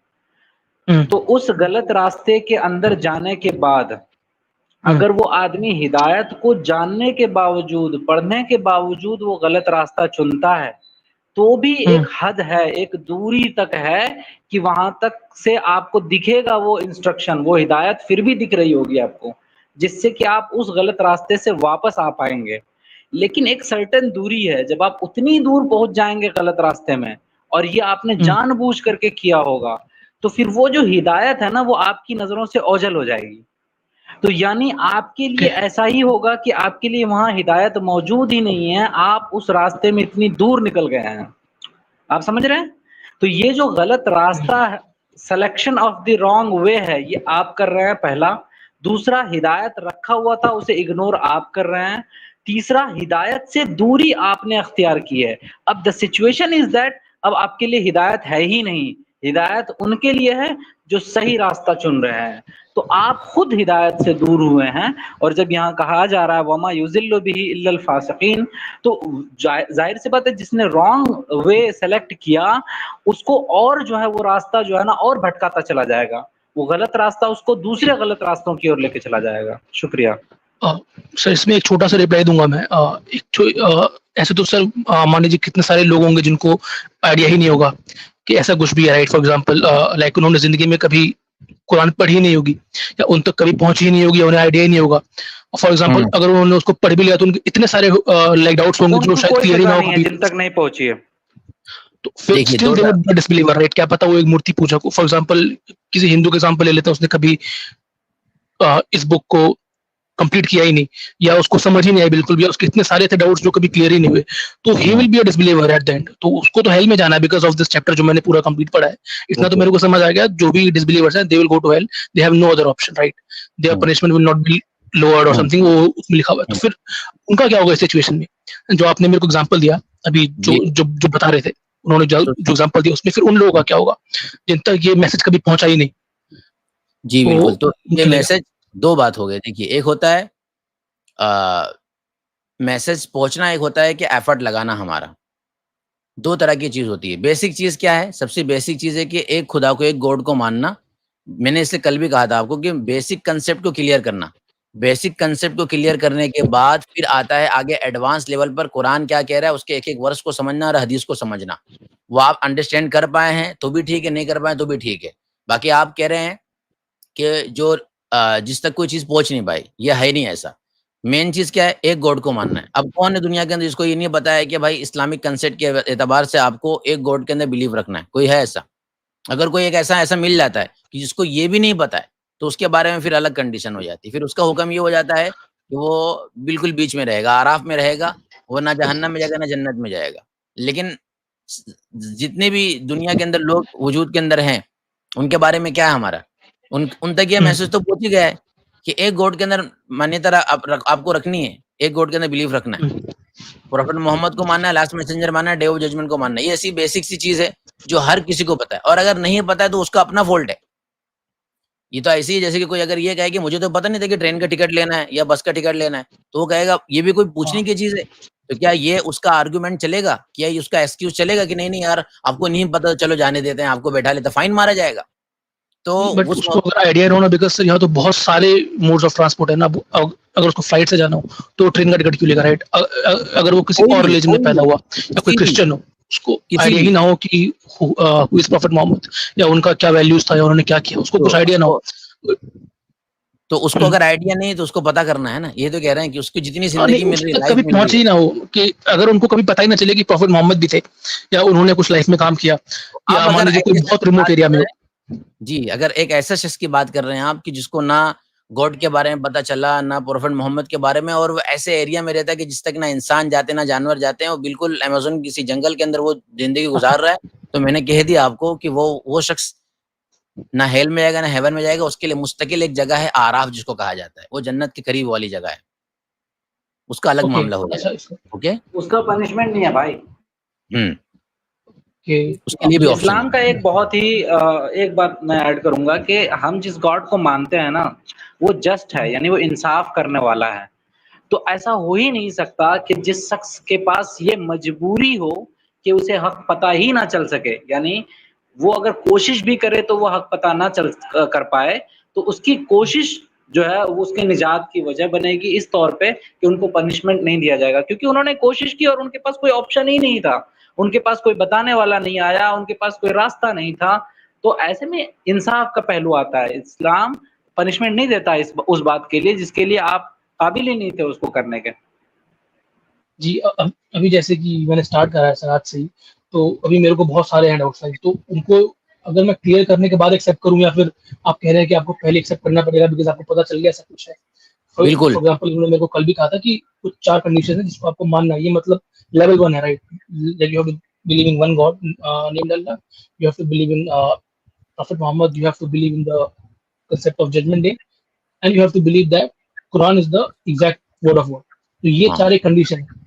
हुँ, तो उस गलत रास्ते के अंदर जाने के बाद हुँ, अगर वो आदमी हिदायत को जानने के बावजूद, पढ़ने के बावजूद वो गलत रास्ता चुनता है, तो भी हुँ, एक हद है, एक दूरी तक है कि वहाँ तक से आपको दिखेगा वो इंस्ट्रक्शन, वो हिदायत फिर भी दिख रही होगी आपको, जिससे कि आप उस गलत रास्ते से वापस आ पाएँगे। लेकिन एक सर्टेन दूरी है, जब आप उतनी दूर पहुँच जाएँगे गलत रास्ते में और ये आपने हुँ, जानबूझ करके किया होगा, तो फिर वो जो हिदायत है ना, वो आपकी नज़रों से ओझल हो जाएगी। तो यानी आपके लिए ओके, ऐसा ही होगा कि आपके लिए वहाँ हिदायत मौजूद ही नहीं है, आप उस रास्ते में इतनी दूर निकल गए हैं। आप समझ रहे हैं? तो ये जो गलत हुँ, रास्ता है, selection of the wrong way है, ये आप कर रहे हैं पहला। दूसरा हिदायत रखा हुआ था, उसे इग्नोर आप कर रहे हैं। तीसरा हिदायत से दूरी आपने अख्तियार की है। अब द सिचुएशन इज़ दैट अब आपके लिए हिदायत है ही नहीं, हिदायत उनके लिए है जो सही रास्ता चुन रहे हैं। तो आप खुद हिदायत से दूर हुए हैं और जब यहाँ कहा जा रहा है वमा युज़िल्लु बिही इल्लल फासिकीन, तो ज़ाहिर सी बात है जिसने रॉन्ग वे सेलेक्ट किया, उसको और जो है वो रास्ता जो है ना और भटकाता चला जाएगा। वो गलत रास्ता उसको दूसरे गलत रास्तों की ओर लेके चला जाएगा। शुक्रिया। अ, सर इसमें एक छोटा-सा रिप्लाई दूँगा मैं। ऐसे तो सर मान लीजिए कितने सारे लोग होंगे जिनको आइडिया ही नहीं होगा कि ऐसा कुछ भी है, राइट? फॉर एग्ज़ाम्पल लाइक उन्होंने ज़िंदगी में कभी कुरान पढ़ी ही नहीं होगी या उन तक कभी पहुँची ही नहीं होगी या उन्हें आइडिया ही नहीं होगा। फॉर एग्ज़ाम्पल हुँ, अगर उन्होंने उसको पढ़ भी लिया तो उनके इतने सारे लाइक डाउट्स होंगे जो उनको शायद कोई क्लियर ही ना पता हो नहीं है कभी। जिन तक नहीं पहुँची है। तो फिर देखिए स्टिल 2 दे टा वुड बी डिसबिलीवर, राइट? क्या पता वो एक मूर्ति पूजा को फॉर एग्ज़ाम्पल किसी हिंदू का एग्ज़ाम्पल ले लेते हैं, उसने कभी इस बुक को कंप्लीट किया ही नहीं या उसको समझ ही नहीं आया बिल्कुल भी, उसके इतने सारे थे डाउट्स जो कभी क्लियर ही नहीं हुए, तो ही हाँ, will be a disbeliever at the end. तो उसको तो हेल में जाना है बिकॉज़ ऑफ दिस चैप्टर जो मैंने पूरा कंप्लीट पढ़ा है। इतना तो ओके, मेरे को समझ आ गया, जो भी डिसबिलीवर्स हैं they will go to hell, they have no other option, right? There um, punishment will not be lowered और हुँ, समथिंग, वो उसमें लिखा हुआ है। तो हुँ, फिर उनका क्या होगा इस सिचुएशन में? जो आपने मेरे को एग्जांपल दिया अभी, जो जी, जो जो बता रहे थे, उन्होंने जो तो जो एग्जांपल दिया उसमें फिर उन लोगों का क्या होगा जिन तक ये मैसेज कभी पहुंचा ही नहीं? जी, वो बिल्कुल, तो ये उनके लिए क्या? मैसेज 2 बात हो गई देखिए, एक होता है मैसेज पहुँचना, एक होता है कि एफर्ट लगाना हमारा। 2 तरह की चीज़ होती है। बेसिक चीज़ क्या है? सबसे बेसिक चीज़ है कि एक खुदा को, एक गॉड को मानना। मैंने इससे कल भी कहा था आपको कि बेसिक कांसेप्ट को क्लियर करना। बेसिक कांसेप्ट को क्लियर करने के बाद फिर आता है आगे एडवांस लेवल पर कुरान क्या कह रहा है, उसके एक-एक वर्स को समझना और हदीस को समझना। वो आप अंडरस्टैंड कर पाए हैं तो भी ठीक है, नहीं कर पाए तो भी ठीक है। बाकी आप कह रहे हैं कि जो जिस तक कोई चीज़ पहुँच नहीं पाई, ये है नहीं ऐसा। मेन चीज़ क्या है? एक गॉड को मानना है। अब कौन है दुनिया के अंदर जिसको ये नहीं पता है कि भाई इस्लामिक कांसेप्ट के एतबार से आपको एक गॉड के अंदर बिलीव रखना है? कोई है ऐसा? अगर कोई एक ऐसा ऐसा मिल जाता है कि जिसको ये भी नहीं पता है, तो उसके बारे में फिर अलग कंडीशन हो जाती है। फिर उसका हुक्म ये हो जाता है कि वो बिल्कुल बीच में रहेगा, आराफ में रहेगा, वो ना जहन्नम में जाएगा, ना जन्नत में जाएगा। लेकिन स जितने भी दुनिया के अंदर लोग वजूद के अंदर हैं, उनके बारे में क्या है हमारा? उन उन तक ये हुँ, मैसेज तो पहुँच ही गया है कि एक गॉड के अंदर मान्यता आपको रखनी है, एक गॉड के अंदर बिलीव रखना है। हुँ, प्रोफेट मोहम्मद को मानना है, लास्ट मैसेंजर मानना है, डे ऑफ जजमेंट को मानना है। ये ऐसी बेसिक सी चीज़ है, जो हर किसी को पता है और अगर नहीं पता है तो उसका अपना फ़ॉल्ट है। ये तो ऐसे ही है जैसे कि कोई अगर ये कहे कि मुझे तो पता नहीं था कि ट्रेन का टिकट लेना है या बस का टिकट लेना है, तो वो कहेगा ये भी कोई पूछने हाँ। की चीज़ है? तो क्या ये उसका आर्गुमेंट चलेगा? क्या ये उसका एक्सक्यूज़ चलेगा कि नहीं यार आपको नहीं पता चलो जाने देते हैं, आपको बैठा लेते हैं, फाइन मारा जाएगा। तो बट उस उसको मौके अगर आइडिया ना हो ना, बिकॉज़ सर यहाँ तो बहुत सारे मोड्स ऑफ ट्रांसपोर्ट है ना, अगर उसको फ्लाइट से जाना हो तो ट्रेन का टिकट क्यों लेगा, राइट? अगर वो किसी और रिलीजन में कोई पैदा भी, हुआ या कोई किसी भी, क्रिश्चियन हो, उसको किसी आइडिया ही भी, ना हो कि हु इज़ प्रॉफेट मोहम्मद या उनका क्या वैल्यूज़ था या उन्होंने क्या किया, उसको तो कुछ आइडिया ना हो। उसको तो उसको हुँ। अगर आइडिया नहीं है तो उसको पता करना है ना। ये तो कह रहे हैं कि उसकी जितनी हाँ, नहीं ज़िंदगी मिल उस रही है, तक लाइफ़ कभी मिल रही पहुँच है। ही ना हो कि अगर उनको कभी पता ही ना चले कि प्रॉफेट मोहम्मद भी थे या उन्होंने कुछ लाइफ में काम किया अब या मान अगर लीजिए कोई ऐसे शख्स बहुत की रिमोट बात एरिया कर में रहे हो। हैं जी, अगर एक ऐसे शख्स की बात कर रहे हैं आप कि जिसको ना गॉड के बारे में पता चला, ना प्रोफेट मोहम्मद के बारे में और वो ऐसे एरिया में रहता है कि जिस तक ना इंसान जाते, ना जानवर जाते हैं, वो बिल्कुल अमेज़न किसी जंगल के अंदर वो ज़िंदगी गुज़ार रहा है तो मैंने कह दिया आपको कि वो शख्स ना हेल में जाएगा ना हेवन में जाएगा, उसके लिए मुस्तकिल एक जगह है आराफ जिसको कहा जाता है, वो जन्नत के करीब वाली जगह है, उसका अलग ओके, मामला हो अच्छा जाएगा। ओके, उसका पनिशमेंट नहीं है भाई। कि उसके लिए भी ऑप्शन इस्लाम का एक बहुत ही एक बात मैं ऐड करूंगा कि हम जिस गॉड को मानते हैं ना, वो जस्ट है, यानी वो इंसाफ करने वाला है। तो ऐसा हो ही नहीं सकता कि जिस शख्स के पास ये मजबूरी हो कि उसे हक पता ही ना चल सके, यानी वो अगर कोशिश भी करे तो वो हक पता ना चल कर पाए, तो उसकी कोशिश जो है वो उसके निजात की वजह बनेगी इस तौर पे कि उनको पनिशमेंट नहीं दिया जाएगा, क्योंकि उन्होंने कोशिश की और उनके पास कोई ऑप्शन ही नहीं था, उनके पास कोई बताने वाला नहीं आया, उनके पास कोई रास्ता नहीं था। तो ऐसे में इंसाफ का पहलू आता है। इस्लाम पनिशमेंट नहीं देता उस बात के लिए जिसके लिए आप काबिल ही नहीं थे उसको करने के। जी, अभी जैसे कि मैंने स्टार्ट करा है सर आज से ही, तो अभी मेरे को बहुत सारे हैंडआउट्स हैं, तो उनको अगर मैं क्लियर करने के बाद एक्सेप्ट करूं, या फिर आप कह रहे हैं कि आपको पहले एक्सेप्ट करना पड़ेगा बिकॉज आपको पता चल गया सब कुछ है। फॉर बिल्कुल। एग्जांपल उन्होंने मेरे को कल भी कहा था कि कुछ 4 कंडीशन है जिसको आपको मानना है, ये मतलब लेवल 1 है, right? You have to believe in one God named Allah, you have to believe in Prophet Muhammad, you have to believe in the concept of judgment day, and you have to believe that Quran is the exact word of God. तो ये हाँ। 4 condition है।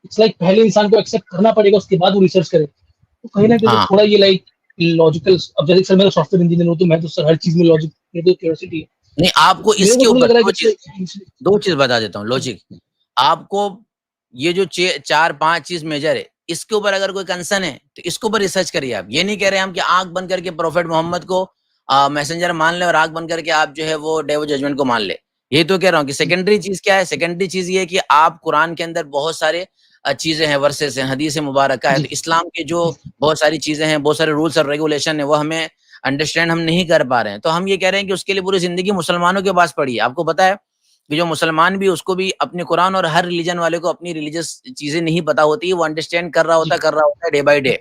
It's like पहले इंसान को accept करना पड़ेगा, उसके बाद वो रिसर्च करे। तो कहीं ना कहीं हाँ। थोड़ा ये लाइक लॉजिकल। अब जैसे सर मैं सॉफ्टवेयर इंजीनियर हूँ, तो मैं तो सर हर चीज में लॉजिक, ये तो क्यूरियोसिटी है। नहीं, आपको मेरे इसके को थोड़ी ऊपर लग रहा है कि दो चीज बता देता हूँ। लॉजिक, आपको ये जो 4-5 चीज मेजर है, इसके ऊपर अगर कोई कंसर्न है तो इसके ऊपर रिसर्च करिए। आप ये नहीं कह रहे हम कि आंख बंद करके प्रोफेट मोहम्मद को मैसेंजर मान ले और आंख बंद करके आप जो है वो डे ऑफ जजमेंट को मान ले। यही तो कह रहा हूँ कि सेकेंडरी चीज क्या है। सेकेंडरी चीज ये है कि आप कुरान के अंदर बहुत सारे चीजें हैं, वर्सेस हैं, हदीस मुबारक है, तो इस्लाम के जो बहुत सारी चीजें हैं, बहुत सारे रूल्स और रेगुलेशन है, वो हमें अंडरस्टैंड हम नहीं कर पा रहे हैं। तो हम ये कह रहे हैं कि उसके लिए पूरी जिंदगी मुसलमानों के पास पड़ी है। आपको पता है कि जो मुसलमान भी, उसको भी अपने कुरान और हर रिलीजन वाले को अपनी रिलीजियस चीजें नहीं पता होती है, वो अंडरस्टैंड कर रहा होता है डे बाय डे।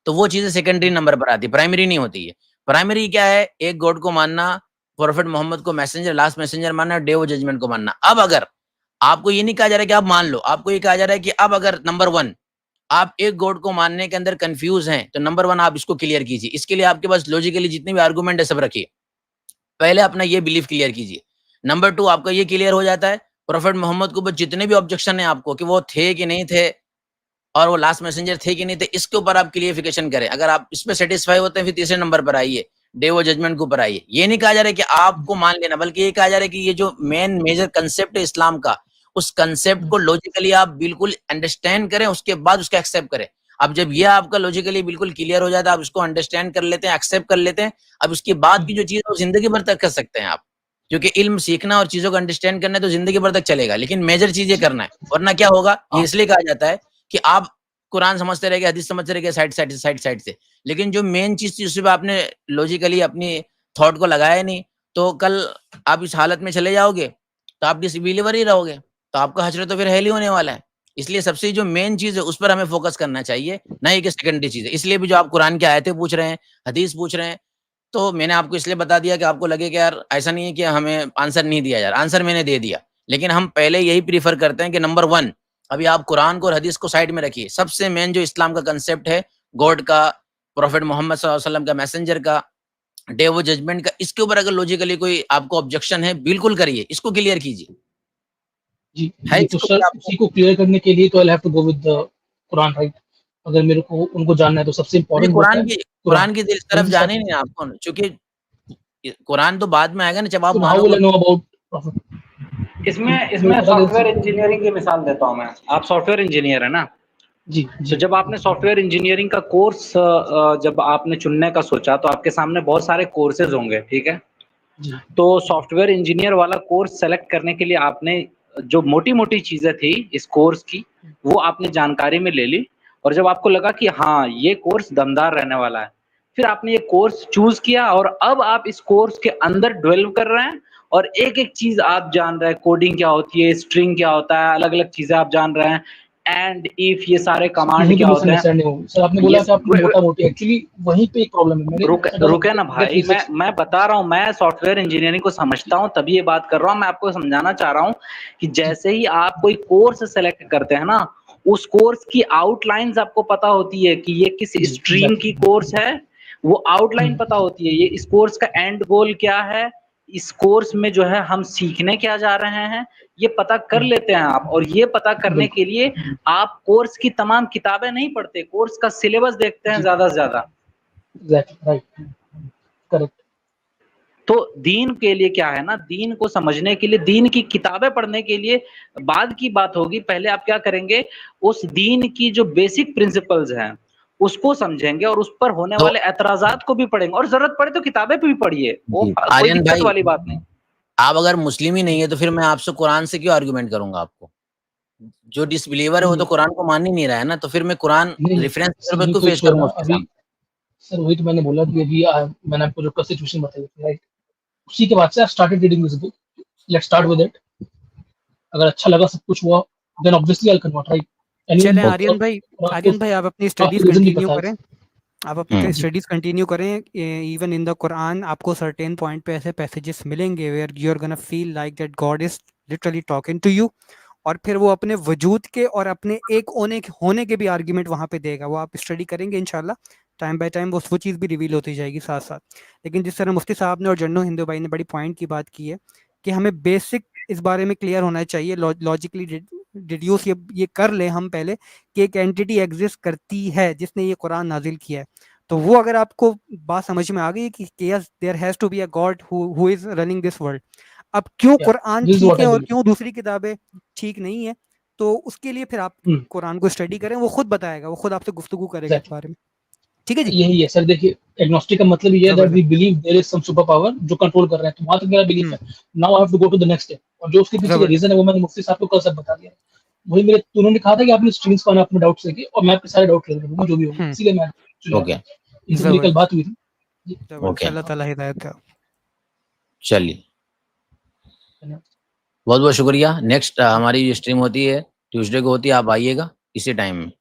तो वो चीजें सेकेंडरी नंबर पर आती है, प्राइमरी नहीं होती है। प्राइमरी क्या है? एक गॉड को मानना, प्रोफेट मोहम्मद को मैसेंजर, लास्ट मैसेंजर मानना, डे ऑफ जजमेंट को मानना। अब अगर आपको ये नहीं कहा जा रहा है कि आप मान लो, आपको ये कहा जा रहा है कि अब अगर नंबर 1 आप एक गॉड को मानने के अंदर कंफ्यूज हैं, तो नंबर 1 आप इसको क्लियर कीजिए। इसके लिए आपके पास लॉजिकली जितने भी आर्गुमेंट है सब रखिए। पहले अपना ये बिलीफ क्लियर कीजिए। नंबर 2 आपका ये क्लियर हो जाता है, प्रोफेट मोहम्मद के ऊपर जितने भी ऑब्जेक्शन है आपको कि वो थे कि नहीं थे और वो लास्ट मैसेंजर थे कि नहीं थे, इसके ऊपर आप क्लियरिफिकेशन करें। अगर आप इसमें सेटिस्फाई होते हैं, फिर तीसरे नंबर पर आइए, डे ऑफ जजमेंट के ऊपर आइए। ये नहीं कहा जा रहा है कि आपको मान लेना, बल्कि ये कहा जा रहा है कि ये जो मेन मेजर कंसेप्ट है इस्लाम का, उस कंसेप्ट को लॉजिकली आप बिल्कुल अंडरस्टैंड करें, उसके बाद उसका एक्सेप्ट करें। अब जब ये आपका लॉजिकली बिल्कुल क्लियर हो जाता है, आप इसको अंडरस्टैंड कर लेते हैं, एक्सेप्ट कर लेते हैं, अब उसके बाद की जो चीज है वो जिंदगी भर तक कर सकते हैं आप। क्योंकि इल्म सीखना और चीजों को अंडरस्टैंड करना है तो जिंदगी भर तक चलेगा, लेकिन मेजर चीजें करना है, वरना क्या होगा? ये इसलिए कहा जाता है कि आप कुरान समझते रह गए, हदीस समझते रह गए, साइड से, लेकिन जो मेन चीज थी उस पर आपने लॉजिकली अपनी थॉट को लगाया नहीं, तो कल आप इस हालत में चले जाओगे तो आप डिसबिलीवर ही रहोगे, तो आपका हश्र तो फिर हेल ही होने वाला है। इसलिए सबसे जो मेन चीज है उस पर हमें फोकस करना चाहिए, नहीं कि सेकेंडरी चीज है। इसलिए भी जो आप कुरान की आयतें पूछ रहे हैं, हदीस पूछ रहे हैं, तो मैंने आपको इसलिए बता दिया कि आपको लगे कि यार ऐसा नहीं है कि हमें आंसर नहीं दिया यार, आंसर मैंने दे दिया, लेकिन हम पहले यही प्रीफर करते हैं कि नंबर 1 अभी आप कुरान को और हदीस को साइड में रखिए। सबसे मेन जो इस्लाम का कंसेप्ट है, गॉड का, प्रोफेट मोहम्मद सल्लल्लाहु अलैहि वसल्लम का, मैसेंजर का, डे ऑफ जजमेंट का, इसके ऊपर अगर लॉजिकली कोई आपको ऑब्जेक्शन है, बिल्कुल करिए, इसको क्लियर कीजिए। जी, है तो सर उसी को क्लियर करने के लिए तो I have to go with the Quran, right? अगर मेरे को उनको जानना है तो सबसे इंपॉर्टेंट कुरान की तरफ जाने ही नहीं आपको, क्योंकि कुरान तो बाद में आएगा ना, जब आप how will I know about profit? इसमें सॉफ्टवेयर इंजीनियरिंग की मिसाल देता हूं मैं। आप सॉफ्टवेयर इंजीनियर है ना? जी, तो जब आपने सॉफ्टवेयर इंजीनियरिंग का कोर्स जब आपने चुनने का सोचा, तो आपके सामने बहुत सारे कोर्सेज होंगे, ठीक है? तो सॉफ्टवेयर इंजीनियर वाला कोर्स सेलेक्ट करने के लिए आपने जो मोटी-मोटी चीजें थी इस कोर्स की, वो आपने जानकारी में ले ली, और जब आपको लगा कि हाँ, ये कोर्स दमदार रहने वाला है, फिर आपने ये कोर्स चूज किया और अब आप इस कोर्स के अंदर डेवलप कर रहे हैं और एक-एक चीज आप जान रहे हैं, कोडिंग क्या होती है, स्ट्रिंग क्या होता है, अलग-अलग चीजें आप जान रहे हैं, एंड इफ ये सारे कमांड क्या होते हैं। सर आपने बोला कि आपको मोटा-मोटी, एक्चुअली वहीं पे एक प्रॉब्लम है। रुके ना भाई, मैं बता रहा हूँ, मैं सॉफ्टवेयर इंजीनियरिंग को समझता हूँ तभी ये बात कर रहा हूँ। मैं आपको समझाना चाह रहा हूँ कि जैसे ही आप कोई कोर्स सेलेक्ट करते हैं ना, उस कोर्स की आउटलाइंस आपको पता होती है कि ये किस स्ट्रीम की कोर्स है, वो आउटलाइन पता होती है, ये इस कोर्स का एंड गोल क्या है, इस कोर्स में जो है हम सीखने क्या जा रहे हैं, ये पता कर लेते हैं आप। और ये पता करने के लिए आप कोर्स की तमाम किताबें नहीं पढ़ते, कोर्स का सिलेबस देखते हैं ज्यादा से ज्यादा। Right, correct. तो दीन के लिए क्या है ना, दीन को समझने के लिए, दीन की किताबें पढ़ने के लिए बाद की बात होगी। पहले आप क्या करेंगे, उस दीन की जो बेसिक प्रिंसिपल्स हैं उसको समझेंगे और उस पर होने तो वाले एतराजात को भी पढ़ेंगे, और जरूरत पड़े तो किताबें भी पढ़िए, वो जी, कोई आर्यन दिक्कत भाई, वाली बात नहीं। आप अगर मुस्लिम ही नहीं है तो फिर मैं आपसे कुरान से क्यों आर्गुमेंट करूंगा आपको? जो डिसबिलीवर है वो तो कुरान को मान ही नहीं रहा है ना, तो फिर मैं कुरान नहीं, रेफरेंस सर पे ये क्यों तो पेश छोड़ना करूंगा उसके अभी। सामने? सर वही तो मैंने बोला कि अभी मैंने आपको जो सिचुएशन बताई थी, राइट, उसी के बाद से I started reading this book. Let's start with it. अगर अच्छा लगा, सब कुछ हुआ, then obviously I convert, right. चलें ओके। आर्यन भाई आप अपनी स्टडीज आपको रीजन भी कंटिन्यू पता है। करें, आप अपनी हम्म। स्टडीज कंटिन्यू करें। इवन इन द कुरान आपको सर्टेन पॉइंट पे ऐसे पैसेजेस मिलेंगे where you are gonna feel like that God is literally talking to you, और फिर वो अपने वजूद के और अपने एक होने के भी आर्ग्यूमेंट वहाँ पे देगा। वो आप स्टडी करेंगे इंशाल्लाह, टाइम बाय टाइम वो चीज़ भी रिवील होती जाएगी साथ साथ। लेकिन जिस तरह मुफ्ती साहब ने और जन्नो हिंदू भाई ने बड़ी पॉइंट की बात की है कि हमें बेसिक इस बारे में क्लियर होना चाहिए, लॉजिकली डिड्यूस ये कर ले हम पहले कि एक एंटिटी एग्जिस्ट करती है जिसने ये कुरान नाजिल किया है। तो वो अगर आपको बात समझ में आ गई कि yes there has to be a God who is running this world. अब क्यों कुरान दिस इज ठीक व्हाट है आई और बिलीव। क्यों दूसरी किताबें ठीक नहीं है, तो उसके लिए फिर आप कुरान को स्टडी करें, वो खुद बताएगा, वो खुद आपसे गुफ्तगू करेगा इस बारे में। ठीक है जी, यही है सर। देखिए, एग्नोस्टिक का मतलब ये है that we believe there is some super power जो कंट्रोल कर रहा है। तो वहां तक मेरा बिलीफ है। Now I have to go to the next step, और जो उसके पीछे का रीजन है वो मैंने मुफ्ती साहब को कल सब बता दिया। वही मेरे, उन्होंने कहा था कि आपने स्ट्रीम्स का अपने डाउट्स लेके, और मैं आपके सारे डाउट क्लियर करूंगा जो भी होगा, इसीलिए मैं ओके, इनसे मेरी कल बात हुई थी। ओके, अल्लाह ताला हिदायत करे। चलिए, बहुत बहुत शुक्रिया। नेक्स्ट हमारी स्ट्रीम होती है ट्यूसडे को होती है, आप आइएगा इसी टाइम में।